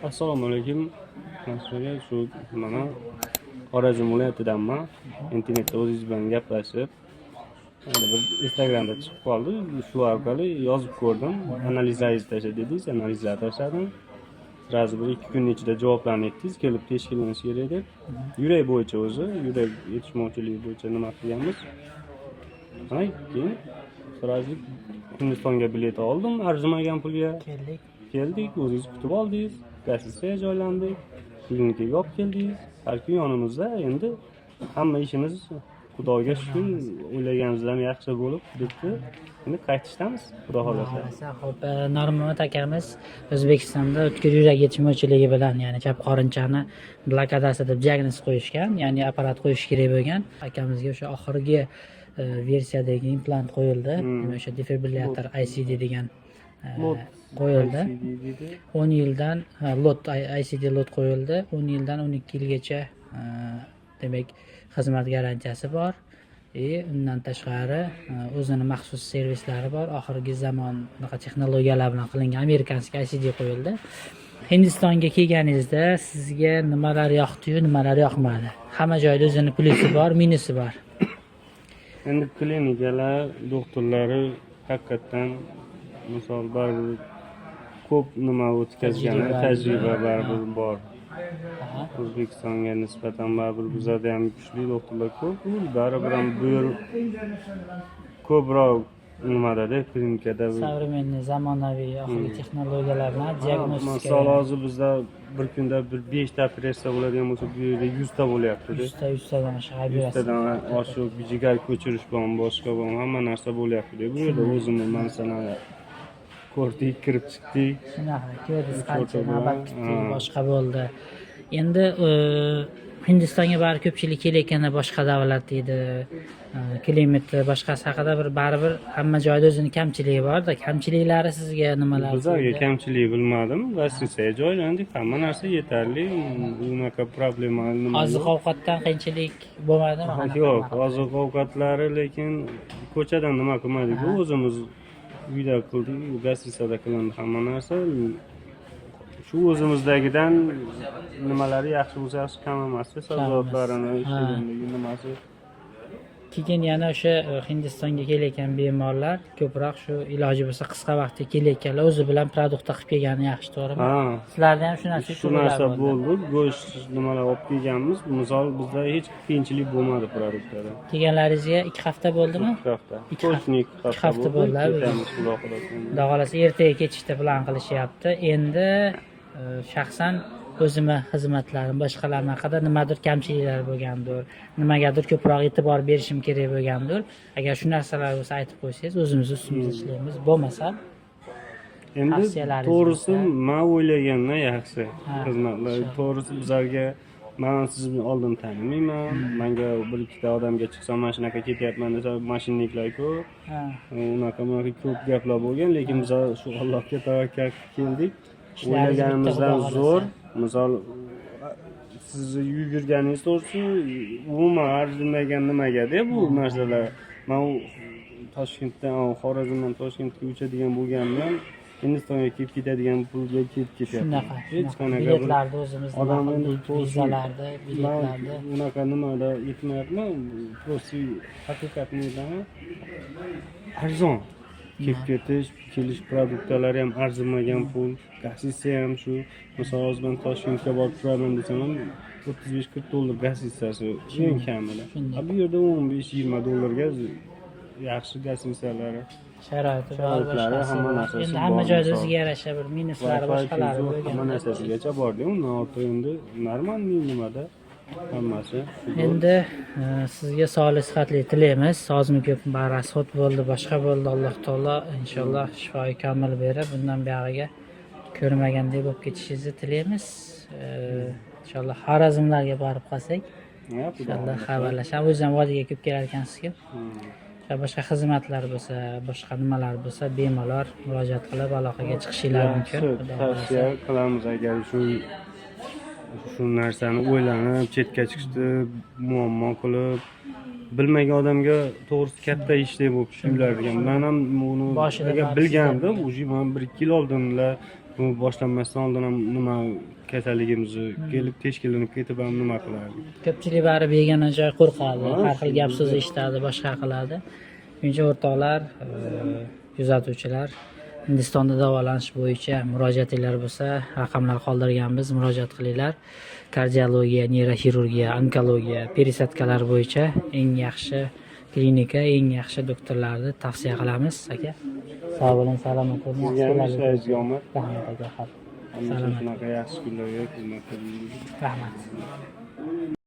Assalomu alaykum. Mas'ulga shu mana Xorazm viloyatidanman. Internetda o'zingiz bilan gaplashib, bir Instagramda chiqib qoldi. Shu orqali yozib ko'rdim. Analizingizni tashlab dedingiz, analizlar tashladim. Sразу bir 2 kun ichida javoblarni aytdingiz, kelib tashkillanish kerak deb. Yurak bo'yicha o'zi, yurak yetishmovchiligi bo'yicha nima qilganmiz? Keyin sразу Hindistonga bilet oldim, arzimagan pulga. Keldik, o'zingiz kutib oldingiz, gastitsiyaga joylandik, klinikaga olib keldingiz. Har kun yonimizda, endi hamma ishimiz Xudoga shukr, o'ylaganimizdan yaxshi bo'lib turibdi. Endi qaytishdamiz, Xudo xolasa. Xo'p, Nurmuhammad akamiz O'zbekistonda o'tkir yurak yetishmovchiligi bilan, ya'ni chap qorinchani blokadasi deb diagnoz qo'yishgan, ya'ni apparat qo'yish kerak bo'lgan. Akamizga o'sha oxirgi versiyadagi implant qo'yildi. O'sha defibrilyator ICD degan qo'yildi. 10 yildan lot ICD lot qo'yildi. 10 yildan 12 yilgacha demak xizmat garantiyasi bor. Undan tashqari o'zini maxsus servislari bor. Oxirgi zamon texnologiyalar bilan qilingan amerikanskiy ICD qo'yildi. Hindistonga kelganingizda sizga nimalar yoqdi-yu, nimalar yoqmadi? Hamma joyda o'zining plyusi bor, minusi bor. Endi klinikalar, doktorlari haqiqatan misol baribir ko'p nima o'tkazgan tajriba baribir bor. O'zbekistonga nisbatan baribir bizada ham kuchli doktorlar ko'p, baribir ham bu yer ko'proq nimada klinikada Современный zamonaviy oxirgi texnologiyalar bilan diagnostika. Misol hozir bizda bir kunda bir 5 ta operatsiya bo'ladigan bo'lsa, bu yerda 100 ta bo'lyapti. 100 tadan oshib 100 tadan oshiq jigar ko'chirish bilan boshqa bilan hamma narsa bo'lyapti. Bu yerda o'zimiz masalan ko'rdik, kirib chiqdik. Shunaqa, ko'rdik, qancha navbat kutdik, boshqa bo'ldi. Endi Hindistonga bari ko'pchilik kelayotganda boshqa davlat deydi, klimati boshqasi haqida baribir hamma joyda o'zining kamchiligi bor-da. Kamchiliklari sizga nimalar? Bizlarga kamchilik bilmadim. Gastitsiyaga joylandik, hamma narsa yetarli. Unaqa problema nima? Oziq-ovqatdan qiyinchilik bo'lmadimi? Yo'q, oziq-ovqatlari lekin ko'chadan nima qilmadik, o'zimiz uyda qildik, gastritsiyada qilindi hamma narsa. Shu o'zimizdagidan nimalari yaxshi bo'lsa, yaxshi kam emas, sabzavotlarini, nimasi. Keyin yana o'sha Hindistonga kelayotgan bemorlar ko'proq shu iloji bo'lsa qisqa vaqtda kelayotganlar o'zi bilan produktda qilib kelgani yaxshi, to'g'rimi? Sizlarda ham shu narsa bo'ldi. Go'sht nimalar olib kelganmiz. Misol bizda hech qiyinchilik bo'lmadi produktlarda. Kelganlaringizga 2 hafta bo'ldimi? 2 hafta. Qo'shni 2 hafta bo'ldi. Xudo xolasa ertaga ketishda plan qilishyapti. Endi shaxsan o'zimni xizmatlarim boshqalarning haqida nimadir kamchiliklar bo'lgandir, nimagadir ko'proq e'tibor berishim kerak bo'lgandir. Agar shu narsalar bo'lsa aytib qo'ysangiz, o'zimiz ustimizda ishlaymiz. Bo'lmasa endi to'g'risi men o'ylagandan yaxshi xizmatlar. To'g'risi bizlarga men sizni oldin tanimayman. Menga bir ikkita odamga chiqsam, mana shunaqa ketyapman desa, mashinniklar ko'p. Unaqa ko'p gaplar bo'lgan, lekin biz shu Allohga tavakkal keldik. O'ylaganimizdan zo'r. Misol sizni yurganingiz to'g'risi umuman arzirmagan nimaga-da bu narsalar. Men Toshkentdan, Xorazmdan Toshkentga uchadigan bo'lganimdan Hindistonga kelib ketadigan pulga kelib ketyapti. Shunaqa. Hech qanaqa biletlarni o'zimiz vizalarni, biletlarni unaqa nimada yetmayapman. Prosta haqiqatni aytaman. Arzon. Kelib ketish, kelish produktlari ham arzimagan pul, gastitsiya ham shu. Misol hozir men Toshkentga borib turaman desam ham 35-40 dollar gastitsiyasi eng kamida. Bu yerda 15-20 dollarga yaxshi gastitsiyalar, sharoitlari hamma narsasi. Endi hamma joyda o'ziga yarasha bir minuslari, boshqalari bo'lgan. Hamma narsasigacha bordi. Undan ortiq endi normalniy nimada hammasi. Endi sizga sog'lik sihatli tilaymiz. Ozmi ko'p bari sot bo'ldi, boshqa bo'ldi. Alloh taolo inshaalloh shifoi kamil berib, bundan buyog'iga ko'rmagandek bo'lib ketishingizni tilaymiz. Inshaalloh Xorazmlarga borib qolsak, inshaalloh xabarlashamiz. O'zingiz ham vodiyga ko'p kelar ekansiz-ku. Boshqa xizmatlar bo'lsa, boshqa nimalar bo'lsa, bemalol murojaat qilib aloqaga chiqishingiz mumkin. Tavsiya qilamiz agar shu narsani o'ylanib, chetga chiqishni muammo qilib, bilmagan odamga to'g'risi katta ishdek bo'lib tuyular ekan. Men ham buni bilgandim, men 1-2 yil oldinlar bu boshlanmasdan oldin ham nima kasalligimizni kelib teshkilinib ketib ham nima qilardik. Ko'pchilik baribir yegan joy qo'rqadi, har xil gap so'z eshitadi, boshqa qiladi. Shuning uchun o'rtoqlar, kuzatuvchilar, Hindistonda davolanish bo'yicha murojaatinglar bo'lsa, raqamlar qoldirganmiz, murojaat qilinglar. Kardiologiya, neyroxirurgiya, onkologiya, perisatkalar bo'yicha eng yaxshi klinika, eng yaxshi doktorlarni tavsiya qilamiz, aka. Sog' bo'ling, salomat bo'ling. Sizga ham ishlayingizga omad. Rahmat aka. Hamisha shunaqa yaxshi kunlarga xizmat qiling. Rahmat.